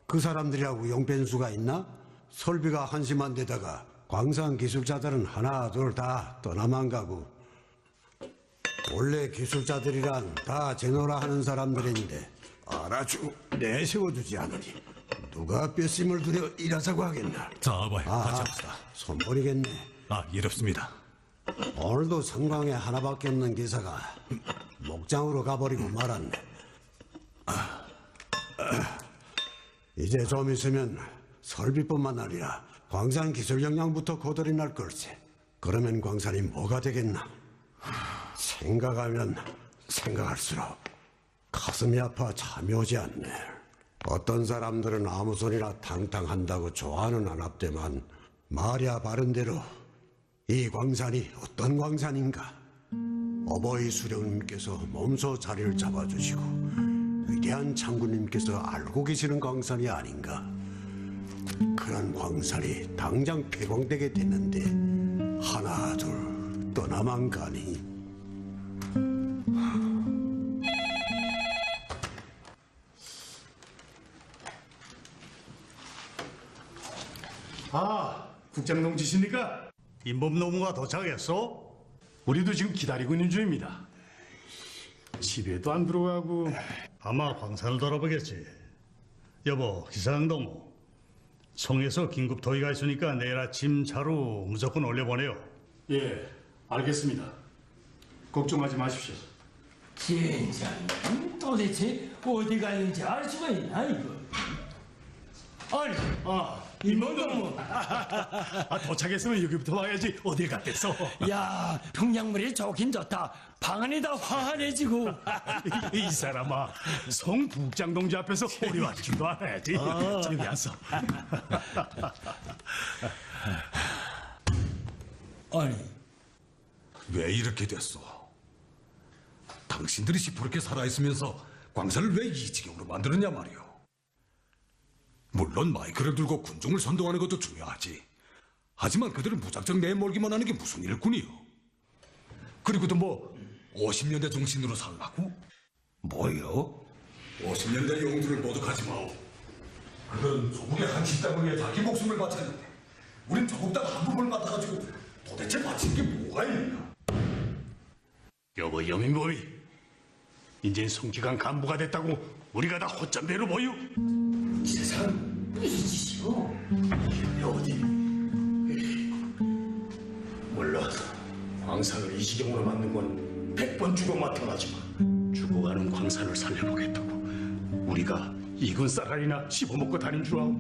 [SPEAKER 8] 그 사람들이라고 용변수가 있나? 설비가 한심한 데다가 광산 기술자들은 하나 둘 다 떠나만 가고. 원래 기술자들이란 다 제노라 하는 사람들인데 알아주고 내세워주지 않으니 누가 뼈심을 들여 일하자고 하겠나.
[SPEAKER 6] 자, 아바이, 같이 합시다.
[SPEAKER 8] 손버리겠네.
[SPEAKER 6] 이렇습니다.
[SPEAKER 8] 오늘도 성광에 하나밖에 없는 기사가 목장으로 가버리고 말았네. 이제 좀 있으면 설비뿐만 아니라 광산 기술 역량부터 고돌이 날 걸세. 그러면 광산이 뭐가 되겠나. 생각하면 생각할수록 가슴이 아파 잠이 오지 않네. 어떤 사람들은 아무 소리나 탕탕 한다고 좋아하는 안압대만 말이야 바른대로 이 광산이 어떤 광산인가. 어버이 수령님께서 몸소 자리를 잡아주시고 위대한 장군님께서 알고 계시는 광산이 아닌가. 그런 광산이 당장 폐광되게 됐는데 하나 둘 떠나만 가니.
[SPEAKER 4] 국장농지십니까? 임범노무가 도착했어? 우리도 지금 기다리고 있는 중입니다. 집에도 안 들어가고.
[SPEAKER 9] 아마 광산을 돌아보겠지. 여보, 기사장동무. 성에서 긴급 도의가 있으니까 내일 아침 차로 무조건 올려보내요.
[SPEAKER 4] 예, 알겠습니다. 걱정하지 마십시오.
[SPEAKER 5] 진짜 도대체 어디 가는지 알 수가 있나 이거? 아니, 임원동무.
[SPEAKER 4] 도착했으면 여기부터 와야지. 어딜 갔댔어?
[SPEAKER 5] 야, 평양물이 좋긴 좋다. 방 안이 다 화한해지고.
[SPEAKER 4] 이 사람아, 성 부국장 동지 앞에서 오리와지도 않아야지. 저기 앉어.
[SPEAKER 6] 아니, 왜 이렇게 됐어? 당신들이 시퍼렇게 살아있으면서 광산을 왜 이 지경으로 만들었냐 말이오. 물론 마이크를 들고 군중을 선동하는 것도 중요하지. 하지만 그들을 무작정 내몰기만 하는 게 무슨 일꾼이요? 그리고도 뭐 50년대 정신으로 살라고? 뭐요? 50년대 영웅들을 모독하지 마오. 그들은 조국의 한 식당을 위해 자기 목숨을 바쳤는데 우린 조국당 한 부분을 맡아가지고 도대체 바친 게 뭐가 있나?
[SPEAKER 4] 여보, 여민범이 이젠 성기관 간부가 됐다고 우리가 다 헛잠대로 보여?
[SPEAKER 5] 세상 무슨 짓이요?
[SPEAKER 4] 어디? 물론 광산을 이 지경으로 만든 건 100번 죽어 마땅하지만 죽어가는 광산을 살려보겠다고 우리가 익은 쌀알이나 씹어먹고 다닌 줄 아오.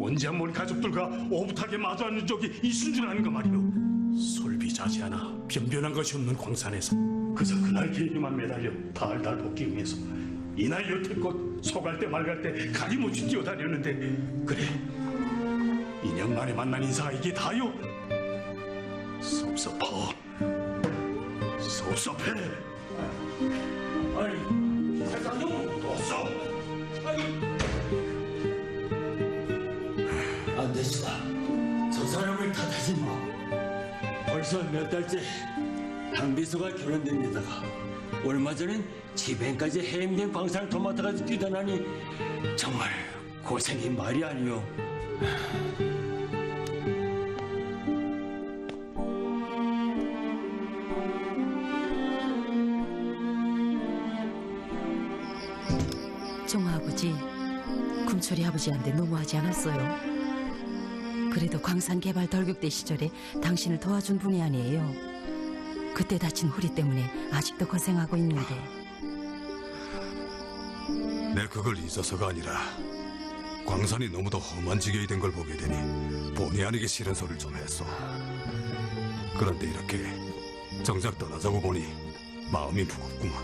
[SPEAKER 4] 언제 한 번 가족들과 오붓하게 마주 앉은 적이 있은 줄 아는가 말이오. 솔비자지하나 변변한 것이 없는 광산에서 그저 그날 계기만 매달려 달달 볶기 위해서 이날 여태껏 소갈 때 말갈 때 가림없이 뛰어다녔는데 그래 2년 만에 만난 인사가 이게 다요? 섭섭하. 섭섭해.
[SPEAKER 5] 아니, 세상에 또 써. 안 되시다. 저 사람을 탓하지 마. 벌써 몇 달째 당비서가 결혼된 데다가 얼마 전엔 지벤까지 해임된 광산을 도맡아가지고 뛰다나니 정말 고생이 말이 아니오.
[SPEAKER 3] 종아버지, 금철이 아버지한테 너무하지 않았어요? 그래도 광산 개발 덜격대 시절에 당신을 도와준 분이 아니에요. 그때 다친 허리 때문에 아직도 고생하고 있는데.
[SPEAKER 6] 내 그걸 잊어서가 아니라 광산이 너무도 험한 지경이 된 걸 보게 되니 본의 아니게 싫은 소리를 좀 했어. 그런데 이렇게 정작 떠나자고 보니 마음이 무겁구만.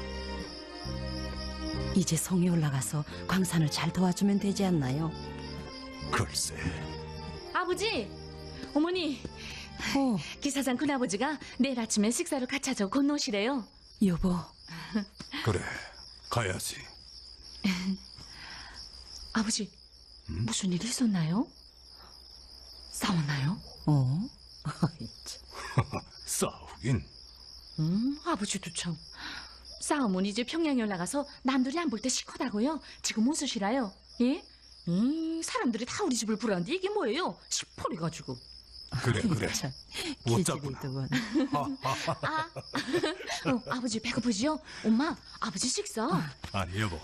[SPEAKER 3] 이제 성에 올라가서 광산을 잘 도와주면 되지 않나요?
[SPEAKER 6] 글쎄.
[SPEAKER 10] 아버지, 어머니, 기사장 큰아버지가 내일 아침에 식사를 같이 하자고 건너오시래요.
[SPEAKER 3] 여보.
[SPEAKER 6] 그래, 가야지.
[SPEAKER 10] 아버지, 무슨 일 있었나요? 싸웠나요?
[SPEAKER 6] 싸우긴.
[SPEAKER 10] 아버지도 참. 싸움은 이제 평양에 올라가서 남들이 안 볼 때 시커다고요. 지금 웃으시라요. 예? 사람들이 다 우리 집을 부르는데 이게 뭐예요? 시퍼래가지고.
[SPEAKER 6] 그래. 웃자구나.
[SPEAKER 10] 아버지 배고프지요? 엄마, 아버지 식사.
[SPEAKER 6] 아니 여보,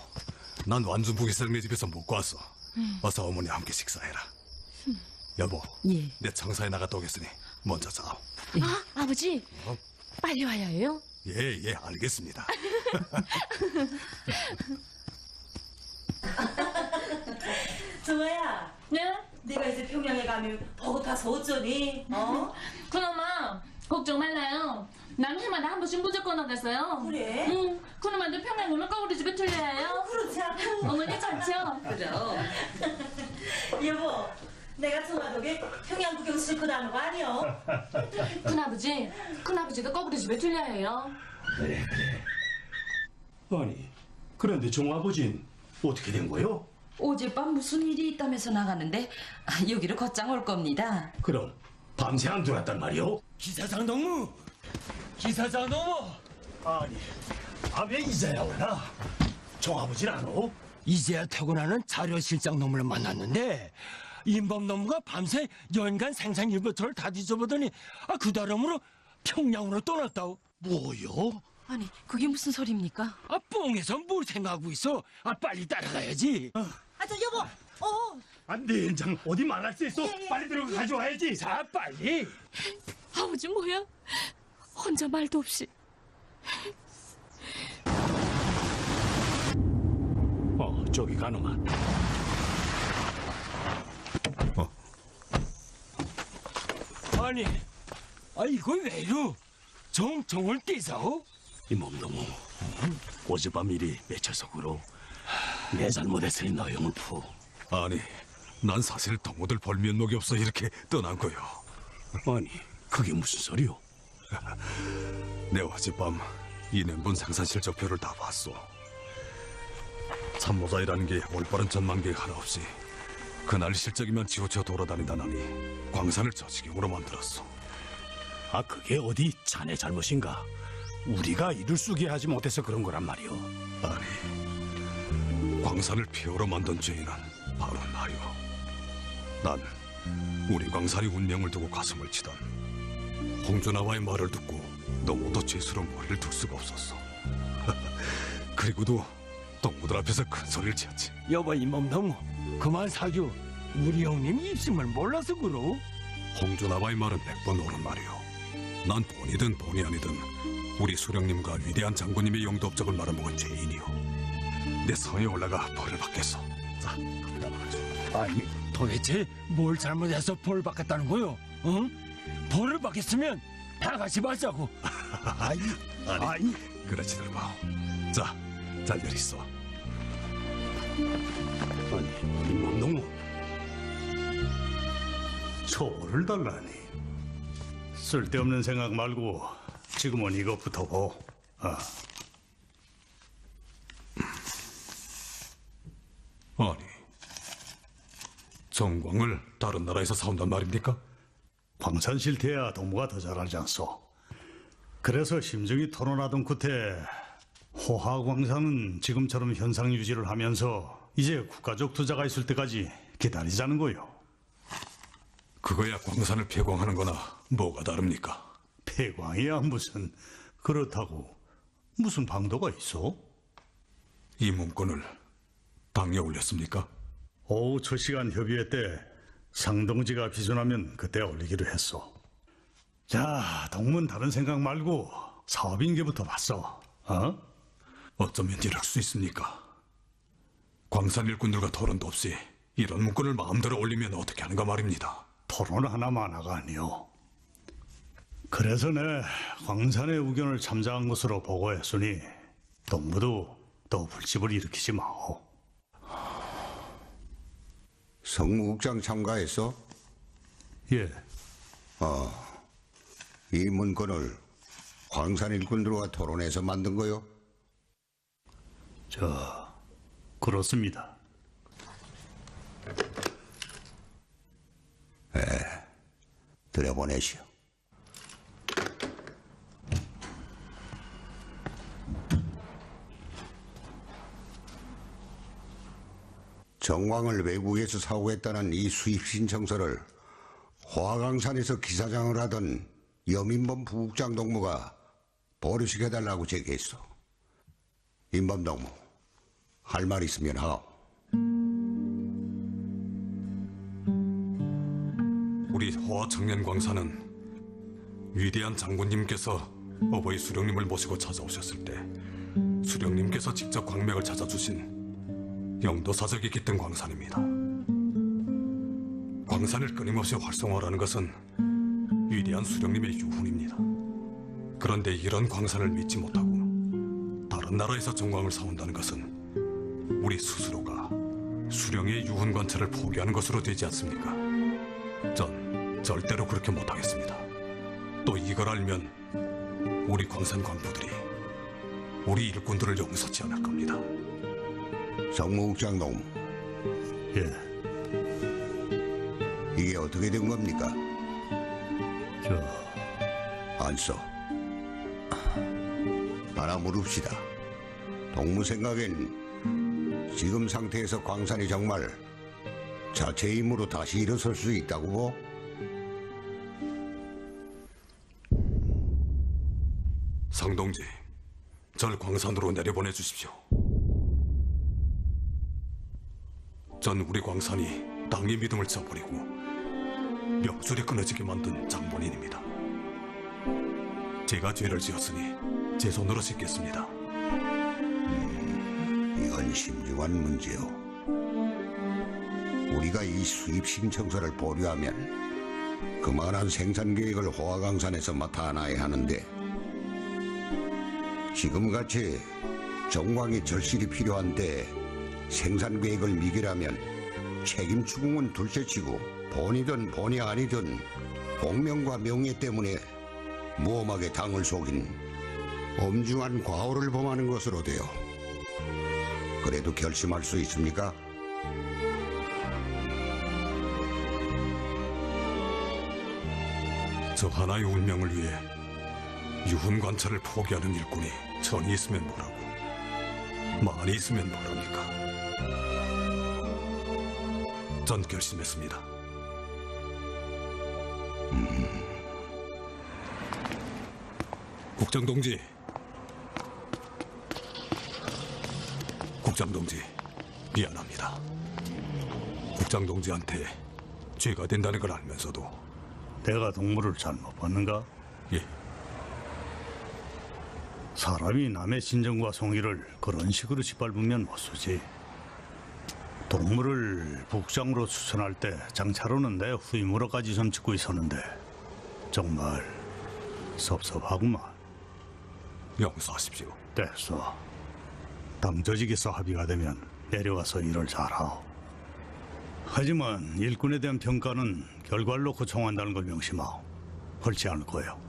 [SPEAKER 6] 난 완전 부기사장네 집에서 먹고 왔어. 어서 어머니 함께 식사해라. 여보,
[SPEAKER 3] 예.
[SPEAKER 6] 내 청사에 나갔다 오겠으니 먼저 자.
[SPEAKER 10] 아버지, 빨리 와야 해요.
[SPEAKER 6] 예, 알겠습니다.
[SPEAKER 13] 정아야,
[SPEAKER 10] 네?
[SPEAKER 13] 네가 이제 평양에 가면 버거 타서 어쩌니?
[SPEAKER 10] 그놈아, 걱정 말라요. 난 해마다 한 번씩 무조건 오겠어요.
[SPEAKER 13] 그래?
[SPEAKER 10] 응, 그놈한테 평양 오면 꼭 우리 집에 들려야 해요.
[SPEAKER 13] 그렇지 않고.
[SPEAKER 10] 어머니 좋죠?
[SPEAKER 13] 그럼. 여보, 내가 정아 덕에 평양 구경 실컷 하는 거 아니여?
[SPEAKER 10] 큰아버지도 꼭 우리 집에 들려야 해요.
[SPEAKER 4] 그래. 아니, 그런데 종아버진 어떻게 된 거요?
[SPEAKER 3] 어젯밤 무슨 일이 있다면서 나갔는데 여기로 곧장 올 겁니다.
[SPEAKER 4] 그럼 밤새 안 들어왔단 말이오?
[SPEAKER 5] 기사장 동무!
[SPEAKER 4] 아니, 왜 이제야 올라? 종아버진 안 오?
[SPEAKER 5] 이제야 퇴근하는 자료실장 놈을 만났는데 임범 놈과 밤새 연간 생산 일부터를 다 뒤져보더니 그 다음으로 평양으로 떠났다오.
[SPEAKER 4] 뭐요?
[SPEAKER 3] 아니, 그게 무슨 소리입니까?
[SPEAKER 5] 뽕에서 뭘 생각하고 있어? 빨리 따라가야지.
[SPEAKER 13] 저 여보,
[SPEAKER 4] 안 돼, 인장 어디 말할 수 있어? 빨리 들어가 가져와야지.
[SPEAKER 5] 자, 빨리.
[SPEAKER 10] 아버지 뭐야? 혼자 말도 없이.
[SPEAKER 4] 저기 가놈아.
[SPEAKER 5] 아니, 이거 왜 이러? 정을 떼서?
[SPEAKER 4] 이 몸동무, 어젯밤 일이 맺혀서그로 내 잘못했으니 너 영을 푸.
[SPEAKER 6] 아니, 난 사실 동무들 볼 면목이 없어 이렇게 떠난 거요.
[SPEAKER 4] 아니, 그게 무슨 소리요?
[SPEAKER 6] 내 어젯밤 이년분 생산 실적표를 다 봤어. 참모자이라는 게 올바른 전망 계획 하나 없이 그날 실적이면 지우쳐 돌아다니다 나니 광산을 저 지경으로 만들었어.
[SPEAKER 4] 그게 어디 자네 잘못인가? 우리가 일을 쓰게 하지 못해서 그런 거란 말이오.
[SPEAKER 6] 아니, 광산을 폐허로 만든 죄인은 바로 나요. 난 우리 광산이 운명을 두고 가슴을 치던 홍준아와의 말을 듣고 너무도 죄스러운 머리를 둘 수가 없었어. 그리고도 동무들 앞에서 큰 소리를 치었지.
[SPEAKER 5] 여보, 임범 동무, 그만 사겨. 우리 형님 입심을 몰라서 그러.
[SPEAKER 6] 홍준아와의 말은 100번 옳은 말이오. 난 본이든 본이 아니든 우리 수령님과 위대한 장군님의 영도업적을 말아먹은 죄인이오. 내 성에 올라가 벌을 받겠어. 자, 거기다 박아줘.
[SPEAKER 5] 아니, 도대체 뭘 잘못해서 벌 받겠다는 거요? 응? 벌을 받겠으면 다 같이 받자고.
[SPEAKER 6] 아니, 그렇지들 마. 자, 잘 내리소.
[SPEAKER 4] 아니, 이 몸동무, 초를 달라니. 쓸데없는 생각 말고 지금은 이것부터 보.
[SPEAKER 6] 아니, 정광을 다른 나라에서 사온단 말입니까?
[SPEAKER 9] 광산 실태야 동무가 더 잘 알지 않소. 그래서 심중이 토론하던 끝에 호화광산은 지금처럼 현상 유지를 하면서 이제 국가적 투자가 있을 때까지 기다리자는 거요.
[SPEAKER 6] 그거야 광산을 폐광하는 거나 뭐가 다릅니까?
[SPEAKER 9] 폐광이야 무슨. 그렇다고 무슨 방도가 있어?
[SPEAKER 6] 이 문건을 당에 올렸습니까?
[SPEAKER 9] 오후 첫 시간 협의회 때 상동지가 비준하면 그때 올리기로 했어. 자, 동문 다른 생각 말고 사업인계부터 봤어. 어?
[SPEAKER 6] 어쩌면 이럴 수 있습니까? 광산 일꾼들과 토론도 없이 이런 문건을 마음대로 올리면 어떻게 하는가 말입니다.
[SPEAKER 9] 토론 하나가 아니오. 그래서 내 광산의 의견을 참작한 것으로 보고했으니 동무도 또 불집을 일으키지 마오.
[SPEAKER 14] 성무국장 참가했어?
[SPEAKER 9] 예.
[SPEAKER 14] 이 문건을 광산 일꾼들과 토론해서 만든 거요?
[SPEAKER 9] 그렇습니다.
[SPEAKER 14] 들여보내시오. 정광을 외국에서 사오겠다는 이 수입 신청서를 호화강산에서 기사장을 하던 염인범 부국장 동무가 보류시켜달라고 제기했어. 인범 동무, 할 말 있으면 하오.
[SPEAKER 6] 우리 호화청년광산은 위대한 장군님께서 어버이 수령님을 모시고 찾아오셨을 때 수령님께서 직접 광맥을 찾아주신 영도사적이 깃든 광산입니다. 광산을 끊임없이 활성화하는 것은 위대한 수령님의 유훈입니다. 그런데 이런 광산을 믿지 못하고 다른 나라에서 정광을 사온다는 것은 우리 스스로가 수령의 유훈 관찰을 포기하는 것으로 되지 않습니까? 전 절대로 그렇게 못하겠습니다. 또 이걸 알면 우리 광산 관부들이 우리 일꾼들을 용서치 않을 겁니다.
[SPEAKER 14] 성무국장 동무.
[SPEAKER 9] 예.
[SPEAKER 14] 이게 어떻게 된 겁니까? 안 써. 하나 물읍시다. 동무 생각엔 지금 상태에서 광산이 정말 자체의 힘으로 다시 일어설 수 있다고 보?
[SPEAKER 6] 상동지, 절 광산으로 내려보내 주십시오. 전 우리 광산이 땅의 믿음을 저버리고 명줄이 끊어지게 만든 장본인입니다. 제가 죄를 지었으니 제 손으로 씻겠습니다.
[SPEAKER 14] 이건 심중한 문제요. 우리가 이 수입 신청서를 보류하면 그만한 생산 계획을 호화강산에서 맡아놔야 하는데 지금같이 정광이 절실히 필요한데 생산 계획을 미결하면 책임 추궁은 둘째치고 본이든 본이 아니든 공명과 명예 때문에 무엄하게 당을 속인 엄중한 과오를 범하는 것으로 돼요. 그래도 결심할 수 있습니까?
[SPEAKER 6] 저 하나의 운명을 위해 유훈 관찰을 포기하는 일꾼이 전이 있으면 뭐라고, 많이 있으면 뭐랍니까? 전 결심했습니다. 국장 동지, 국장 동지, 미안합니다. 국장 동지한테 죄가 된다는 걸 알면서도
[SPEAKER 9] 내가 동무를 잘못 봤는가?
[SPEAKER 6] 예.
[SPEAKER 9] 사람이 남의 신정과 송이를 그런 식으로 짓밟으면 못 쓰지. 동무를 북장으로 추천할 때 장차로는 내 후임으로까지 손짓고 있었는데 정말 섭섭하구만.
[SPEAKER 6] 용서하십시오.
[SPEAKER 9] 됐어. 당조직에서 합의가 되면 내려가서 일을 잘하오. 하지만 일꾼에 대한 평가는 결과를 놓고 총한다는 걸 명심하오. 헐지 않을 거예요.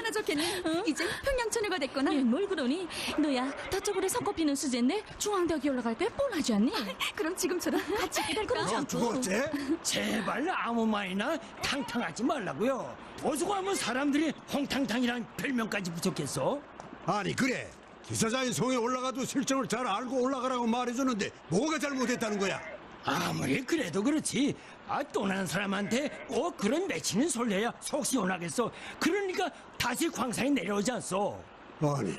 [SPEAKER 1] 얼마나 좋겠니? 이제 평양천회가 됐구나.
[SPEAKER 10] 뭘 그러니? 너야 저쪽으로 손꼽히는 수제인데 중앙대학에 올라갈 때 뻔하지 않니?
[SPEAKER 1] 그럼 지금처럼 같이 기다릴까?
[SPEAKER 12] 죽었지?
[SPEAKER 5] 제발 아무 말이나 탕탕하지 말라고요. 어서 가면 사람들이 홍탕탕이란 별명까지 붙였겠어?
[SPEAKER 8] 아니 그래 기사장이 성에 올라가도 실정을 잘 알고 올라가라고 말해주는데 뭐가 잘못했다는 거야?
[SPEAKER 5] 아무리 그래도 그렇지. 떠나는 사람한테 꼭 그런 맺히는 소리 해야 속 시원하겠어. 그러니까 다시 광산에 내려오지 않소.
[SPEAKER 8] 아니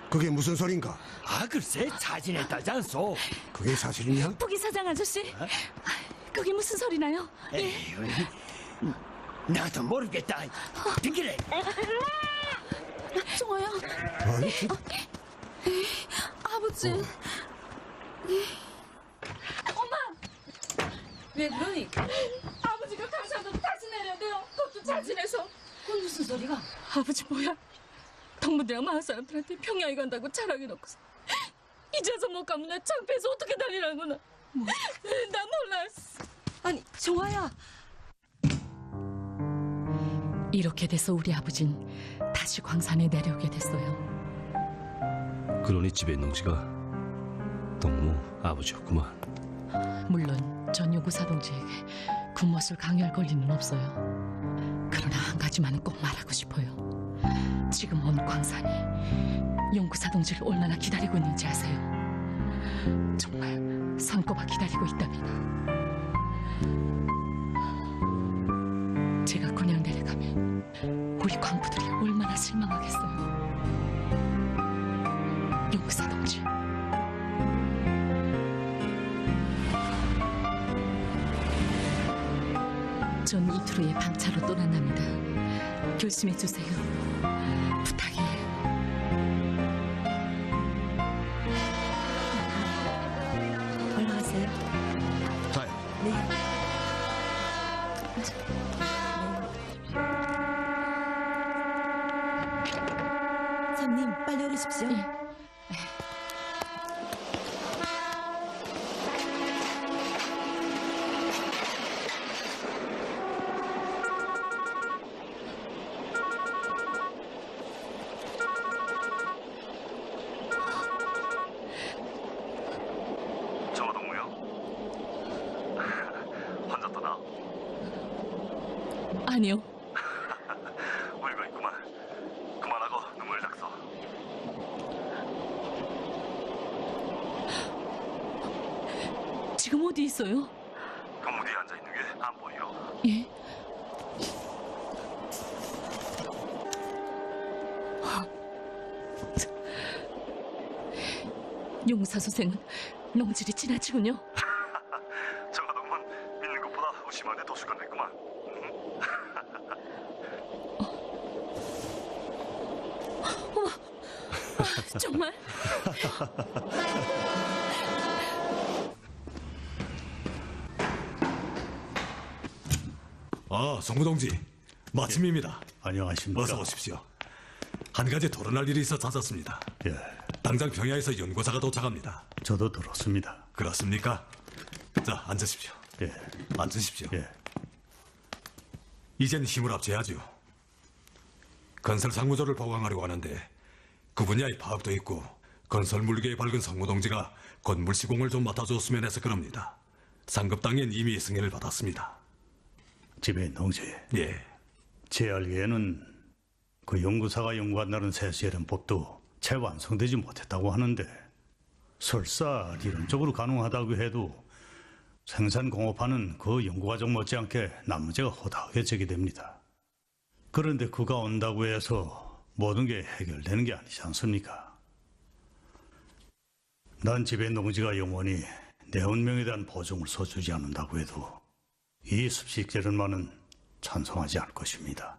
[SPEAKER 8] 그게 무슨 소린가?
[SPEAKER 5] 글쎄 자진했다지 않소.
[SPEAKER 8] 그게 사실이냐?
[SPEAKER 10] 부기사장 아저씨, 그게 무슨 소리나요?
[SPEAKER 5] 에휴, 나도 모르겠다. 비키래.
[SPEAKER 10] 종아야.
[SPEAKER 8] 아니
[SPEAKER 10] 아버지. 엄마! 왜 그러니? 아버지가 강산으로 다시 내려야 돼요. 그것도 자진해서. 그건 무슨 소리가? 아버지 뭐야? 동무대학 마을 사람들한테 평양에 간다고 자랑해놓고서 이제 와서 못 가면 나 창피해서 어떻게 달리라구나. 나 몰랐어. 아니 종아야. 이렇게 돼서 우리 아버진 다시 광산에 내려오게 됐어요.
[SPEAKER 2] 그러니 집에 있는 농지가 동무 아버지였구만.
[SPEAKER 10] 물론 전 연구사동지에게 굿멋을 강요할 권리는 없어요. 그러나 한 가지만은 꼭 말하고 싶어요. 지금 온 광산이 연구사동지를 얼마나 기다리고 있는지 아세요? 정말 손꼽아 기다리고 있답니다. 제가 그냥 내려가면 우리 광부들이 얼마나 실망하겠어요. 연구사동지. 전 이틀 후에 방차로 떠난답니다. 결심해 주세요. 부탁이에요.
[SPEAKER 13] 올라가세요.
[SPEAKER 6] 자요.
[SPEAKER 13] 네. 손님 빨리 오르십시오.
[SPEAKER 2] 정화동무요? 환자 떠나?
[SPEAKER 10] 아니요.
[SPEAKER 2] 울고 있구만. 그만하고 눈물 닦소.
[SPEAKER 10] 지금 어디 있어요?
[SPEAKER 2] 건무 뒤에 앉아 있는 게 안 보여.
[SPEAKER 10] 예? 용사 선생은 놈질이 지나치군요.
[SPEAKER 2] 정화동문 믿는 것보다 의심하는데 더 수간됐구만.
[SPEAKER 10] 어머, 정말?
[SPEAKER 6] 성무동지 마침입니다.
[SPEAKER 9] 안녕하십니까.
[SPEAKER 6] 어서 오십시오. 한 가지 토론할 일이 있어 찾았습니다.
[SPEAKER 9] 예,
[SPEAKER 6] 당장 평야에서 연구사가 도착합니다.
[SPEAKER 9] 저도 들었습니다.
[SPEAKER 6] 그렇습니까? 자, 앉으십시오.
[SPEAKER 9] 예,
[SPEAKER 6] 앉으십시오.
[SPEAKER 9] 예.
[SPEAKER 6] 이젠 힘을 합쳐야죠. 건설 상무조를 보강하려고 하는데 그 분야의 파악도 있고 건설 물계에 밝은 성무동지가 건물 시공을 좀 맡아줬으면 해서 그럽니다. 상급당엔 이미 승인을 받았습니다.
[SPEAKER 9] 집에 있는 농지.
[SPEAKER 6] 예.
[SPEAKER 9] 제 알기에는 그 연구사가 연구한다는 세수해련 법도 채 완성되지 못했다고 하는데 설사 이론적으로 가능하다고 해도 생산공업하는 그 연구과정 못지않게 난문제가 허다하게 제기됩니다. 그런데 그가 온다고 해서 모든 게 해결되는 게 아니지 않습니까? 난 집에 농지가 영원히 내 운명에 대한 보증을 써주지 않는다고 해도 이 습식재련만은 찬성하지 않을 것입니다.